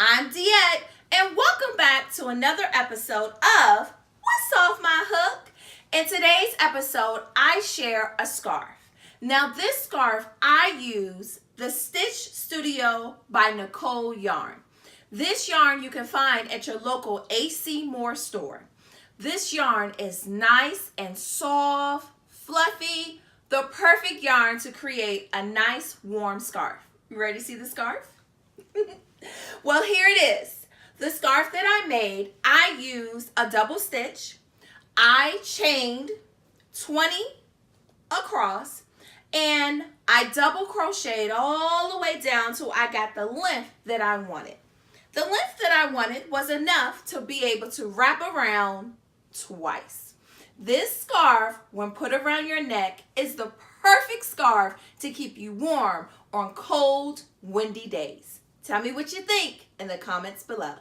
I'm Diette, and welcome back to another episode of What's Off My Hook? In today's episode, I share a scarf. Now this scarf, I use the Stitch Studio by Nicole Yarn. This yarn you can find at your local AC Moore store. This yarn is nice and soft, fluffy, the perfect yarn to create a nice warm scarf. You ready to see the scarf? Well, here it is. The scarf that I made, I used a double stitch. I chained 20 across and I double crocheted all the way down till I got the length that I wanted. The length that I wanted was enough to be able to wrap around twice. This scarf, when put around your neck, is the perfect scarf to keep you warm on cold, windy days. Tell me what you think in the comments below.